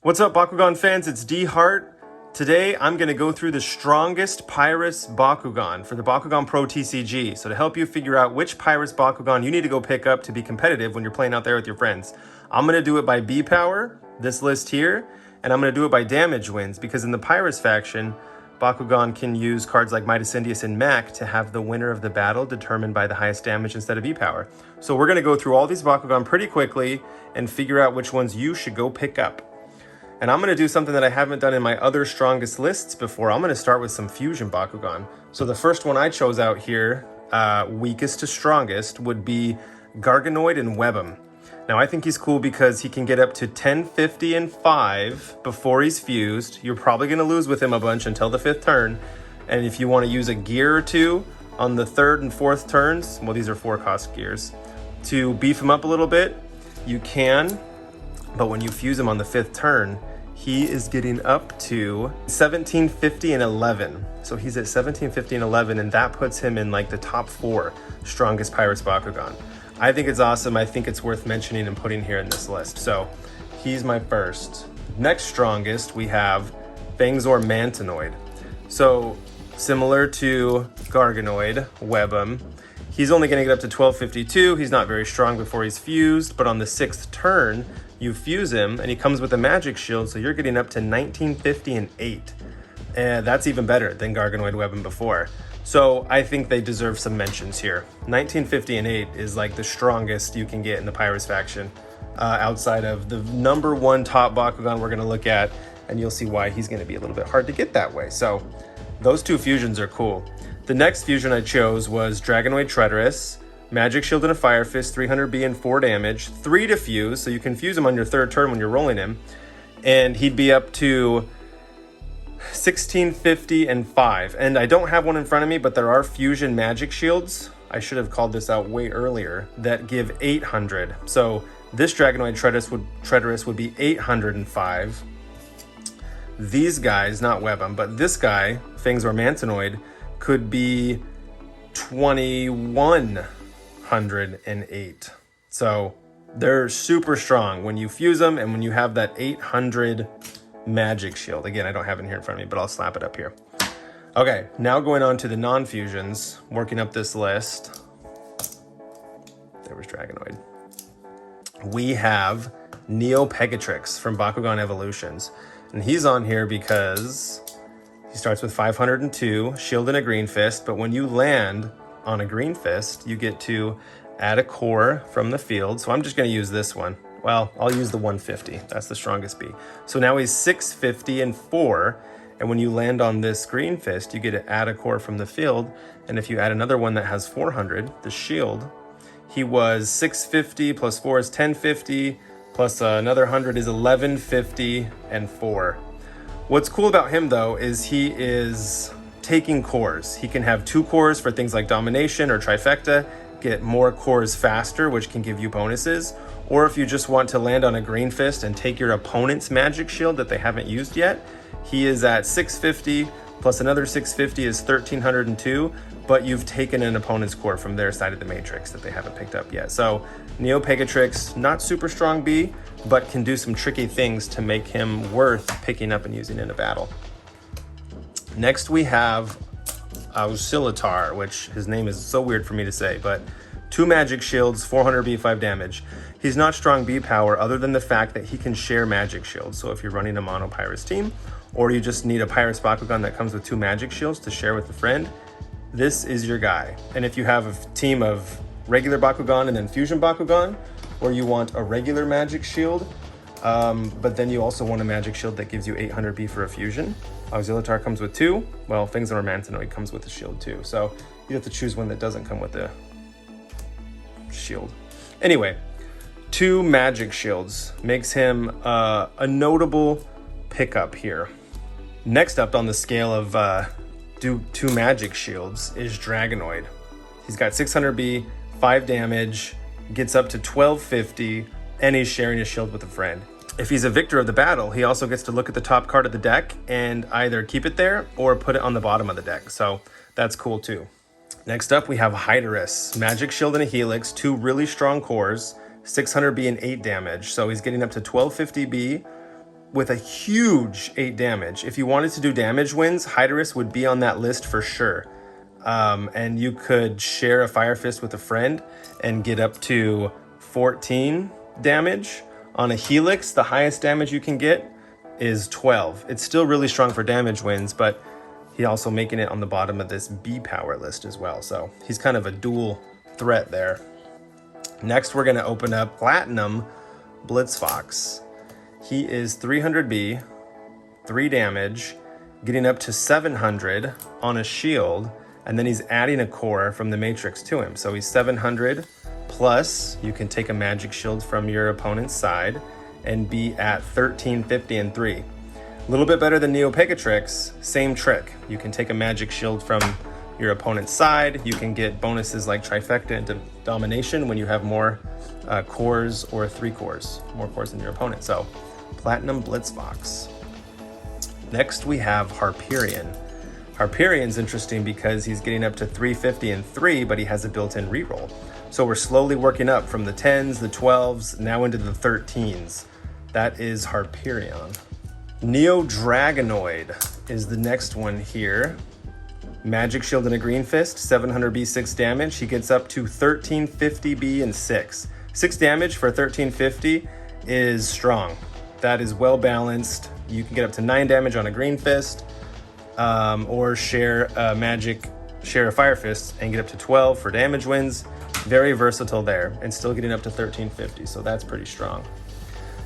What's up, Bakugan fans? It's D Hart. Today, I'm going to go through the strongest Pyrus Bakugan for the Bakugan Pro TCG. So to help you figure out which Pyrus Bakugan you need to go pick up to be competitive when you're playing out there with your friends. I'm going to do it by B power, this list here, and I'm going to do it by damage wins, because in the Pyrus faction, Bakugan can use cards like Midas Indius and Mac to have the winner of the battle determined by the highest damage instead of B power. So we're going to go through all these Bakugan pretty quickly and figure out which ones you should go pick up. And I'm going to do something that I haven't done in my other strongest lists before. I'm going to start with some Fusion Bakugan. So the first one I chose out here, weakest to strongest, would be Dragonoid and Web'em. Now I think he's cool because he can get up to 10, 50, and 5 before he's fused. You're probably going to lose with him a bunch until the 5th turn. And if you want to use a gear or two on the 3rd and 4th turns, well, these are 4-cost gears, to beef him up a little bit, you can. But when you fuse him on the 5th turn, he is getting up to 17, 50, and 11. So he's at 17, 50, and 11, and that puts him in like the top 4 strongest Pyrus Bakugan. I think it's awesome. I think it's worth mentioning and putting here in this list. So he's my first. Next strongest, we have Fangzor Mantanoid. So similar to Dragonoid, Web'em, he's only going to get up to 1252. He's not very strong before he's fused, but on the 6th turn, you fuse him, and he comes with a magic shield, so you're getting up to 1950 and 8. And that's even better than Dragonoid Web'em before. So I think they deserve some mentions here. 1950 and 8 is like the strongest you can get in the Pyrus faction, outside of the number 1 top Bakugan we're going to look at, and you'll see why he's going to be a little bit hard to get that way. So those 2 fusions are cool. The next fusion I chose was Dragonoid Treacherous. Magic Shield and a Fire Fist, 300B and 4 damage, 3 to fuse, so you can fuse him on your 3rd turn when you're rolling him, and he'd be up to 1650 and 5. And I don't have one in front of me, but there are fusion magic shields, I should have called this out way earlier, that give 800. So this Dragonoid Treacherous would be 805. These guys, not Web'em, but this guy, Fangzor Mantanoid, could be 2108. So they're super strong when you fuse them and when you have that 800 magic shield. Again, I don't have it here in front of me, but I'll slap it up here. Okay, now going on to the non-fusions, working up this list. There was Dragonoid. We have Neo Pegatrix from Bakugan Evolutions. And he's on here because he starts with 502, shield and a green fist, but when you land on a green fist, you get to add a core from the field. So I'm just going to use this one. Well, I'll use the 150. That's the strongest B. So now he's 650 and 4. And when you land on this green fist, you get to add a core from the field. And if you add another one that has 400, the shield, he was 650 plus 4 is 1050 plus another 100 is 1150 and 4. What's cool about him though is he is taking cores. He can have 2 cores for things like domination or trifecta, get more cores faster, which can give you bonuses. Or if you just want to land on a green fist and take your opponent's magic shield that they haven't used yet, he is at 650 plus another 650 is 1302, but you've taken an opponent's core from their side of the matrix that they haven't picked up yet. So Neo Pegatrix, not super strong B, but can do some tricky things to make him worth picking up and using in a battle. Next we have Auxilitar, which his name is so weird for me to say, but 2 magic shields, 400 B, 5 damage. He's not strong B power other than the fact that he can share magic shields. So if you're running a mono Pyrus team, or you just need a Pyrus Bakugan that comes with 2 magic shields to share with a friend, this is your guy. And if you have a team of regular Bakugan and then Fusion Bakugan, or you want a regular magic shield, but then you also want a magic shield that gives you 800 B for a fusion, Auxilitar comes with 2. Well, Fangzor Mantanoid comes with a shield too. So you have to choose one that doesn't come with the shield. Anyway, 2 magic shields makes him a notable pickup here. Next up on the scale of 2 magic shields is Dragonoid. He's got 600 B, 5 damage, gets up to 1250, and he's sharing a shield with a friend. If he's a victor of the battle, he also gets to look at the top card of the deck and either keep it there or put it on the bottom of the deck. So that's cool too. Next up, we have Hydorus. Magic Shield and a Helix, 2 really strong cores, 600B and 8 damage. So he's getting up to 1250B with a huge 8 damage. If you wanted to do damage wins, Hydorus would be on that list for sure. And you could share a Fire Fist with a friend and get up to 14 damage. On a Helix, the highest damage you can get is 12. It's still really strong for damage wins, but he's also making it on the bottom of this B power list as well. So he's kind of a dual threat there. Next, we're gonna open up Platinum Blitzfox. He is 300B, 3 damage, getting up to 700 on a shield, and then he's adding a core from the Matrix to him. So he's 700, plus you can take a magic shield from your opponent's side and be at 1350 and 3. A little bit better than Neo Pegatrix, same trick. You can take a magic shield from your opponent's side. You can get bonuses like Trifecta into Domination when you have more cores or 3 cores, more cores than your opponent. So Platinum Blitzfox. Next we have Harperion. Harperion's interesting because he's getting up to 350 and 3, but he has a built-in reroll. So we're slowly working up from the 10s, the 12s, now into the 13s. That is Harperion. Neo Dragonoid is the next one here. Magic Shield and a Green Fist, 700B, 6 damage. He gets up to 1350B and 6. 6 damage for 1350 is strong. That is well balanced. You can get up to 9 damage on a Green Fist, or share a Fire Fist and get up to 12 for damage wins. Very versatile there, and still getting up to 1350, so that's pretty strong.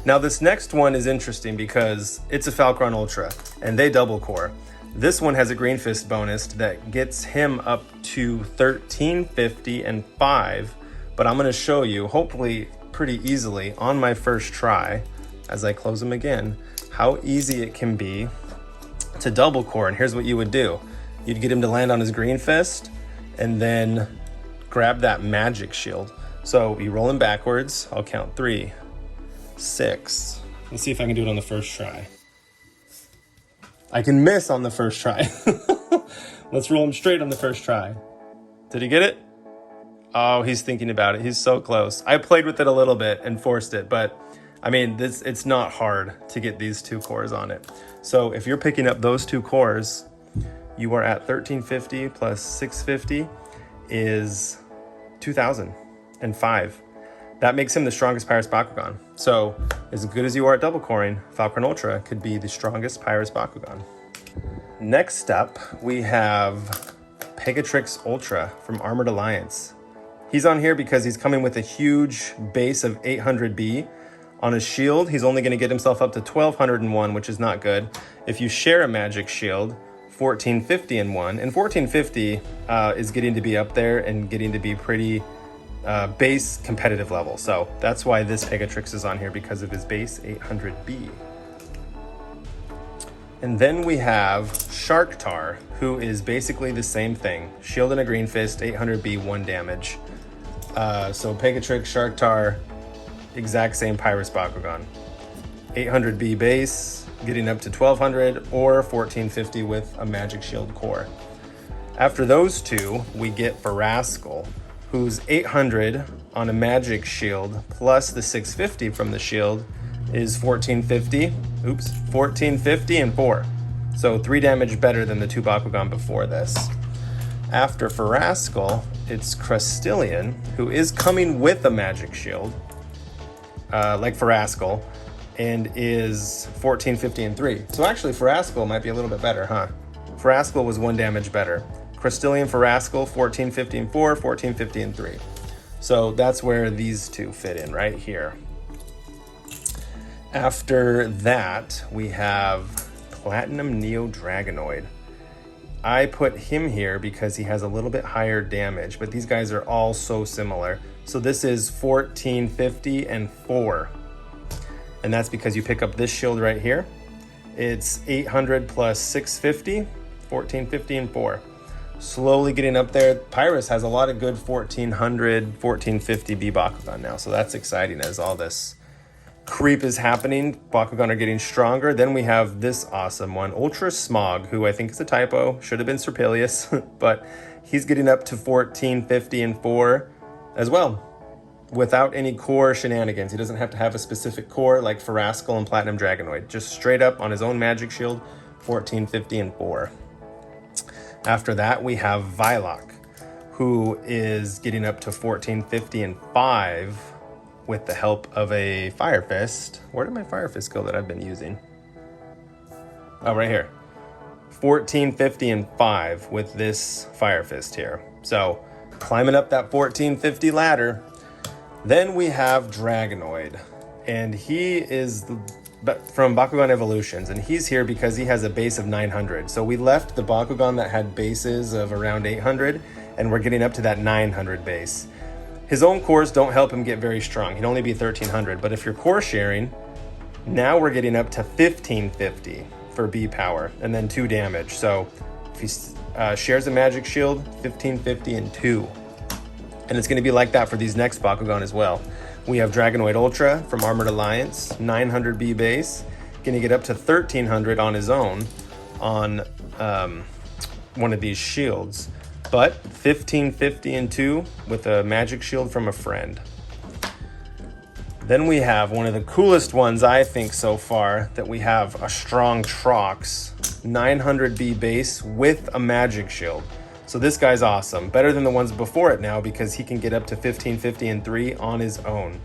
Now this next one is interesting because it's a Falcron Ultra, and they double core. This one has a Green Fist bonus that gets him up to 1350 and 5, but I'm going to show you, hopefully pretty easily, on my first try, as I close them again, how easy it can be to double core. And here's what you would do. You'd get him to land on his Green Fist, and then grab that Magic Shield. So you roll him backwards. I'll count 3, 6. Let's see if I can do it on the first try. I can miss on the first try. Let's roll him straight on the first try. Did he get it? Oh, he's thinking about it. He's so close. I played with it a little bit and forced it, but I mean, it's not hard to get these 2 cores on it. So if you're picking up those 2 cores, you are at 1350 plus 650 is 2005. That makes him the strongest Pyrus Bakugan. So as good as you are at double coring, Falcon Ultra could be the strongest Pyrus Bakugan. Next up, we have Pegatrix Ultra from Armored Alliance. He's on here because he's coming with a huge base of 800B. On his shield, he's only going to get himself up to 1201, which is not good. If you share a magic shield, 1450 and 1. And 1450 is getting to be up there and getting to be pretty base competitive level. So that's why this Pegatrix is on here, because of his base 800B. And then we have Sharktar, who is basically the same thing. Shield and a Green Fist, 800B, 1 damage. So Pegatrix, Sharktar, exact same Pyrus Bakugan. 800B base, getting up to 1200 or 1450 with a Magic Shield core. After those 2, we get Farascal, who's 800 on a Magic Shield, plus the 650 from the shield is 1450. Oops, 1450 and 4. So 3 damage better than the 2 Bakugan before this. After Farascal, it's Crustillion, who is coming with a Magic Shield, like Farascal, and is 1450 and 3. So actually Farascal might be a little bit better, huh? Farascal was 1 damage better. Crustillion, Farascal, 1450 and 4, 1450 and 3. So that's where these 2 fit in, right here. After that, we have Platinum Neo Dragonoid. I put him here because he has a little bit higher damage, but these guys are all so similar. So this is 1450 and 4. And that's because you pick up this shield right here. It's 800 plus 650, 1450 and 4. Slowly getting up there. Pyrus has a lot of good 1400, 1450 B Bakugan now. So that's exciting as all this creep is happening. Bakugan are getting stronger. Then we have this awesome one, Ultra Smog, who I think is a typo. Should have been Serpilius, but he's getting up to 1450 and 4 as well. without any core shenanigans. He doesn't have to have a specific core like Farascal and Platinum Dragonoid. Just straight up on his own magic shield, 14, 50, and 4. After that, we have Vilok, who is getting up to 14, 50, and 5 with the help of a Fire Fist. Where did my Fire Fist go that I've been using? Oh, right here. 14, 50, and 5 with this Fire Fist here. So, climbing up that 14, 50 ladder. Then we have Dragonoid, and he is from Bakugan Evolutions, and he's here because he has a base of 900. So we left the Bakugan that had bases of around 800, and we're getting up to that 900 base. His own cores don't help him get very strong. He'd only be 1300, but if you're core sharing, now we're getting up to 1550 for B power, and then 2 damage. So if he shares a magic shield, 1550 and 2. And it's going to be like that for these next Bakugan as well. We have Dragonoid Ultra from Armored Alliance, 900 B base, going to get up to 1300 on his own on one of these shields, but 1550 and 2 with a magic shield from a friend. Then we have one of the coolest ones, I think, so far, that we have a strong Trox, 900 B base with a magic shield. So this guy's awesome. Better than the ones before it now because he can get up to 1550 and 3 on his own.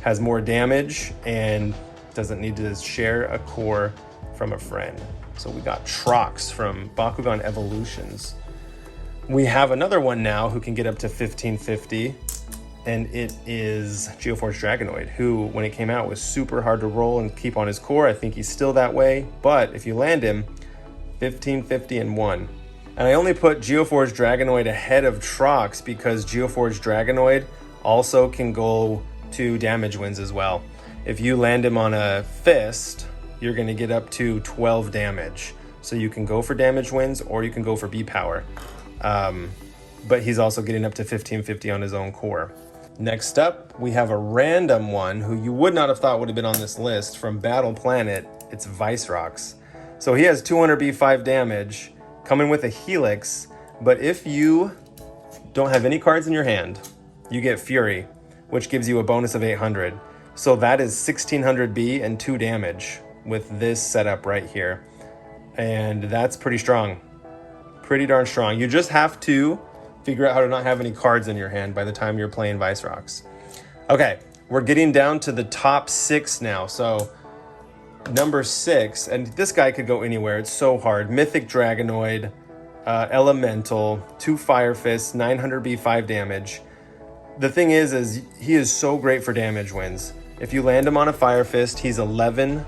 Has more damage and doesn't need to share a core from a friend. So we got Trox from Bakugan Evolutions. We have another one now who can get up to 1550, and it is Geoforce Dragonoid, who, when it came out, was super hard to roll and keep on his core. I think he's still that way, but if you land him, 1550 and 1. And I only put Geoforce Dragonoid ahead of Trox because Geoforce Dragonoid also can go to damage wins as well. If you land him on a fist, you're going to get up to 12 damage. So you can go for damage wins or you can go for B power. But he's also getting up to 1550 on his own core. Next up, we have a random one who you would not have thought would have been on this list from Battle Planet. It's Vicerox. So he has 200 B5 damage, coming with a Helix, but if you don't have any cards in your hand, you get Fury, which gives you a bonus of 800. So that is 1600 B and 2 damage with this setup right here. And that's pretty strong. Pretty darn strong. You just have to figure out how to not have any cards in your hand by the time you're playing Vicerox. Okay, we're getting down to the top 6 now. So number 6, and this guy could go anywhere. It's so hard. Mythic Dragonoid, Elemental, 2 Fire Fists, 900 B, 5 damage. The thing is he is so great for damage wins. If you land him on a Fire Fist, he's 11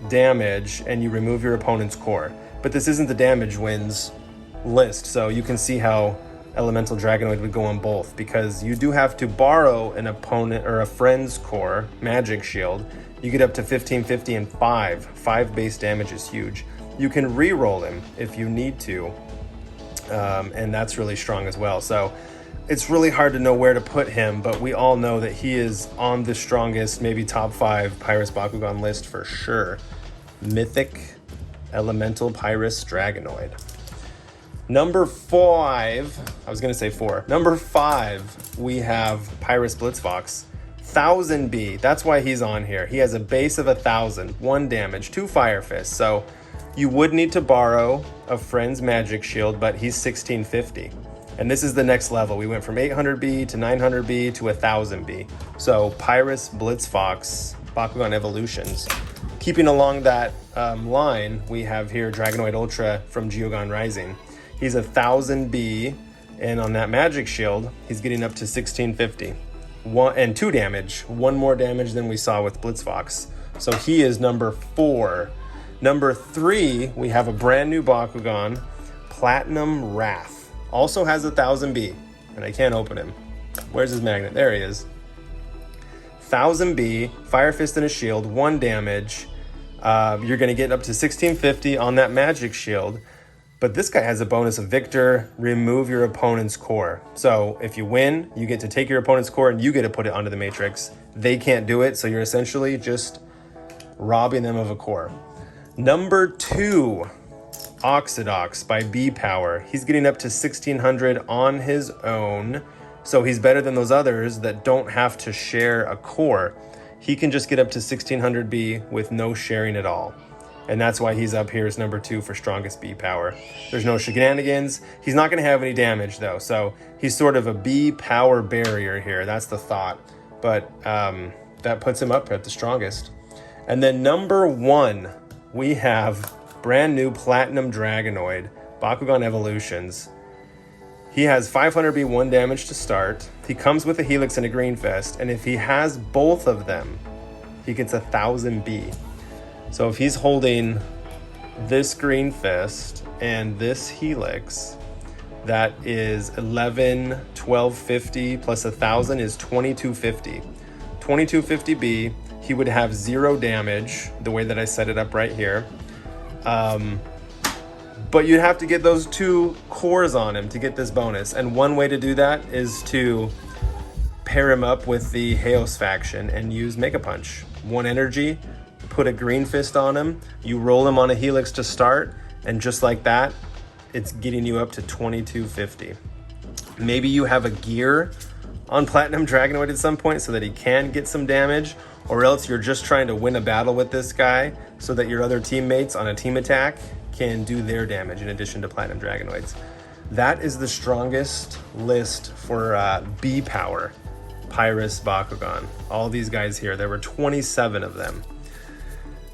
damage, and you remove your opponent's core. But this isn't the damage wins list, so you can see how Elemental Dragonoid would go on both, because you do have to borrow an opponent or a friend's core, magic shield. You get up to 1550 and 5. 5 base damage is huge. You can re-roll him if you need to, and that's really strong as well. So it's really hard to know where to put him, but we all know that he is on the strongest, maybe top 5 Pyrus Bakugan list for sure. Mythic Elemental Pyrus Dragonoid. Number 5, I was going to say 4. Number 5, we have Pyrus Blitzfox. 1000 B, that's why he's on here. He has a base of 1000, 1 damage, 2 Fire Fists. So you would need to borrow a friend's magic shield, but he's 1650. And this is the next level. We went from 800 B to 900 B to 1000 B. So Pyrus Blitzfox, Bakugan Evolutions. Keeping along that line, we have here Dragonoid Ultra from Geogon Rising. He's 1000 B, and on that magic shield, he's getting up to 1650. 1 and 2 damage, 1 more damage than we saw with Blitzfox. So he is number 4. Number 3, we have a brand new Bakugan, Platinum Wrath. Also has 1000 B, and I can't open him. Where's his magnet? There he is. 1000 B, Fire Fist and a shield, 1 damage. You're going to get up to 1650 on that magic shield. But this guy has a bonus of Victor, remove your opponent's core. So if you win, you get to take your opponent's core and you get to put it onto the matrix. They can't do it, so you're essentially just robbing them of a core. Number 2, Oxidox by B Power. He's getting up to 1600 on his own. So he's better than those others that don't have to share a core. He can just get up to 1600 B with no sharing at all. And that's why he's up here as number 2 for strongest B power. There's no shenanigans. He's not going to have any damage though. So he's sort of a B power barrier here. That's the thought. But that puts him up at the strongest. And then number 1, we have brand new Platinum Dragonoid, Bakugan Evolutions. He has 500 B1 damage to start. He comes with a Helix and a Green Fist, and if he has both of them, he gets 1000 B. So if he's holding this Green Fist and this Helix, that is 1250 plus 1000 is 2250. 2250 B, he would have 0 damage, the way that I set it up right here. But you'd have to get those 2 cores on him to get this bonus. And one way to do that is to pair him up with the Haos faction and use Mega Punch. 1 energy, put a Green Fist on him, you roll him on a Helix to start, and just like that, it's getting you up to 2250. Maybe you have a gear on Platinum Dragonoid at some point so that he can get some damage, or else you're just trying to win a battle with this guy so that your other teammates on a team attack can do their damage in addition to Platinum Dragonoids. That is the strongest list for B power, Pyrus Bakugan. All these guys here, there were 27 of them.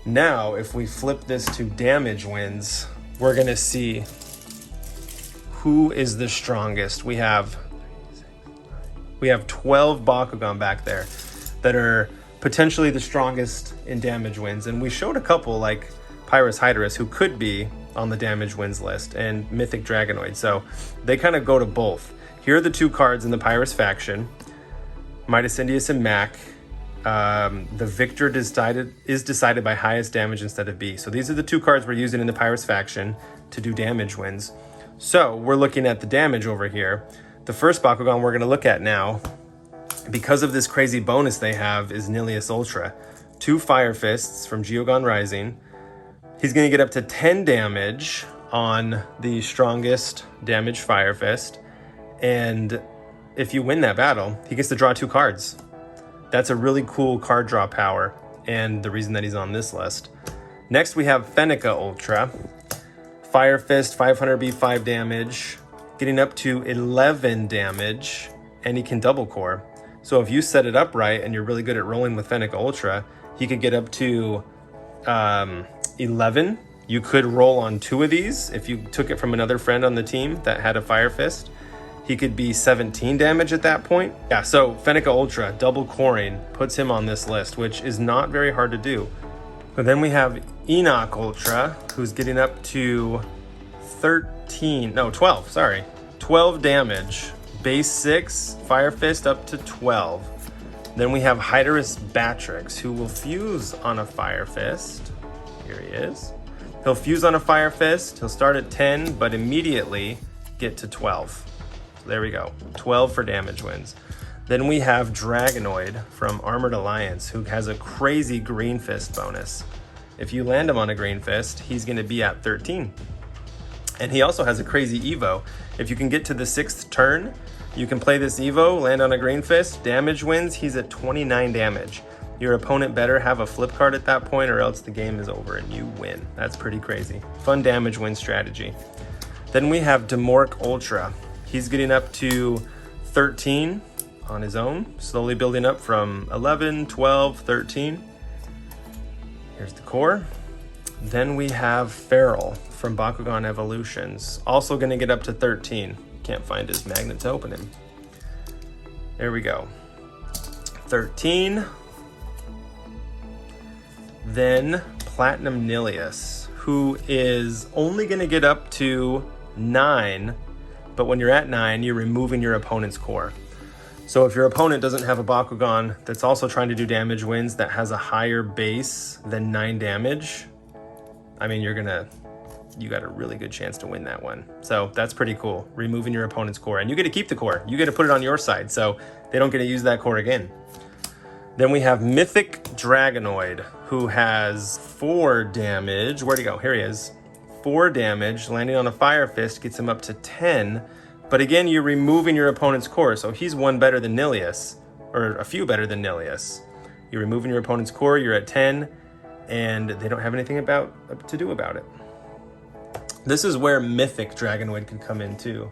Now, if we flip this to damage wins, we're gonna see who is the strongest. We have 12 Bakugan back there that are potentially the strongest in damage wins. And we showed a couple like Pyrus Hydrus who could be on the damage wins list, and Mythic Dragonoid. So they kind of go to both. Here are the 2 cards in the Pyrus faction, Midas Indius and Mac. The victor is decided by highest damage instead of B. So these are the 2 cards we're using in the Pyrus faction to do damage wins. So we're looking at the damage over here. The first Bakugan we're going to look at now, because of this crazy bonus they have, is Nilius Ultra. 2 Fire Fists from Geogon Rising. He's going to get up to 10 damage on the strongest damage Fire Fist. And if you win that battle, he gets to draw 2 cards. That's a really cool card draw power, and the reason that he's on this list. Next, we have Fenica Ultra. Fire Fist, 500 B, 5 damage, getting up to 11 damage, and he can double core. So if you set it up right and you're really good at rolling with Fenica Ultra, he could get up to 11. You could roll on 2 of these if you took it from another friend on the team that had a Fire Fist. He could be 17 damage at that point. Yeah, so Fenica Ultra, double coring, puts him on this list, which is not very hard to do. But then we have Enoch Ultra, who's getting up to 12 damage. Base 6, Fire Fist up to 12. Then we have Hydrus Batrix, who will fuse on a Fire Fist. Here he is. He'll fuse on a Fire Fist. He'll start at 10, but immediately get to 12. So there we go, 12 for damage wins. Then we have Dragonoid from Armored Alliance, who has a crazy Green Fist bonus. If you land him on a Green Fist, he's going to be at 13. And he also has a crazy Evo. If you can get to the 6th turn, you can play this Evo, land on a Green Fist, damage wins, he's at 29 damage. Your opponent better have a flip card at that point, or else the game is over and you win. That's pretty crazy. Fun damage win strategy. Then we have Demork Ultra. He's getting up to 13 on his own, slowly building up from 11, 12, 13. Here's the core. Then we have Feral from Bakugan Evolutions, also going to get up to 13. Can't find his magnet to open him. There we go. 13. Then Platinum Nilius, who is only going to get up to 9, but when you're at 9, you're removing your opponent's core. So if your opponent doesn't have a Bakugan that's also trying to do damage wins that has a higher base than 9 damage, I mean, you got a really good chance to win that one. So that's pretty cool, removing your opponent's core. And you get to keep the core. You get to put it on your side, so they don't get to use that core again. Then we have Mythic Dragonoid, who has 4 damage. Where'd he go? Here he is. 4 damage, landing on a Fire Fist gets him up to 10, But again, you're removing your opponent's core. So he's one better than Nilius, or a few better than Nilius. You're removing your opponent's core, you're at 10, and they don't have anything to do about it. This is where Mythic Dragonoid can come in too,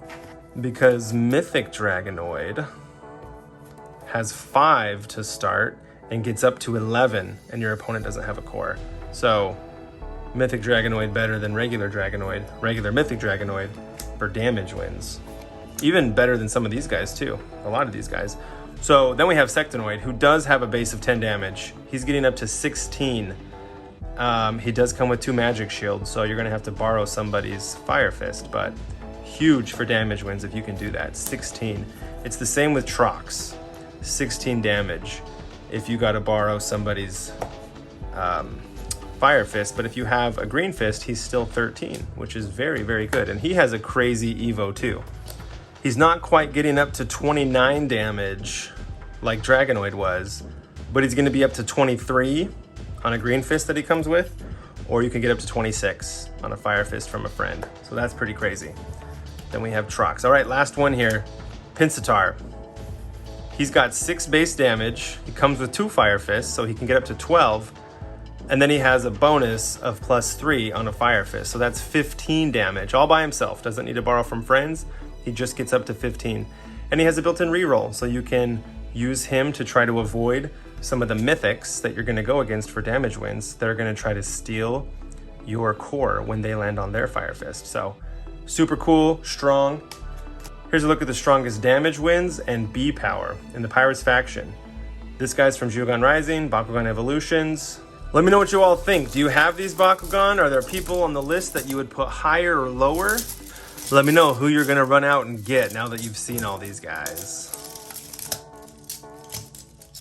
because Mythic Dragonoid has 5 to start and gets up to 11, and your opponent doesn't have a core. So Mythic Dragonoid better than regular Mythic Dragonoid for damage wins. Even better than some of these guys too, a lot of these guys. So then we have Sectonoid, who does have a base of 10 damage. He's getting up to 16. He does come with 2 magic shields, so you're gonna have to borrow somebody's Fire Fist, but huge for damage wins if you can do that, 16. It's the same with Trox, 16 damage if you gotta borrow somebody's Fire Fist, but if you have a Green Fist, he's still 13, which is very, very good. And he has a crazy Evo too. He's not quite getting up to 29 damage like Dragonoid was, but he's gonna be up to 23 on a Green Fist that he comes with, or you can get up to 26 on a Fire Fist from a friend. So that's pretty crazy. Then we have Trox. All right, last one here, Pinsittar. He's got 6 base damage. He comes with 2 Fire Fists, so he can get up to 12. And then he has a bonus of +3 on a Fire Fist. So that's 15 damage, all by himself. Doesn't need to borrow from friends. He just gets up to 15. And he has a built-in reroll, so you can use him to try to avoid some of the mythics that you're gonna go against for damage wins that are gonna try to steal your core when they land on their Fire Fist. So super cool, strong. Here's a look at the strongest damage wins and B power in the Pyrus faction. This guy's from Jugon Rising, Bakugan Evolutions. Let me know what you all think. Do you have these Bakugan? Are there people on the list that you would put higher or lower? Let me know who you're gonna run out and get now that you've seen all these guys.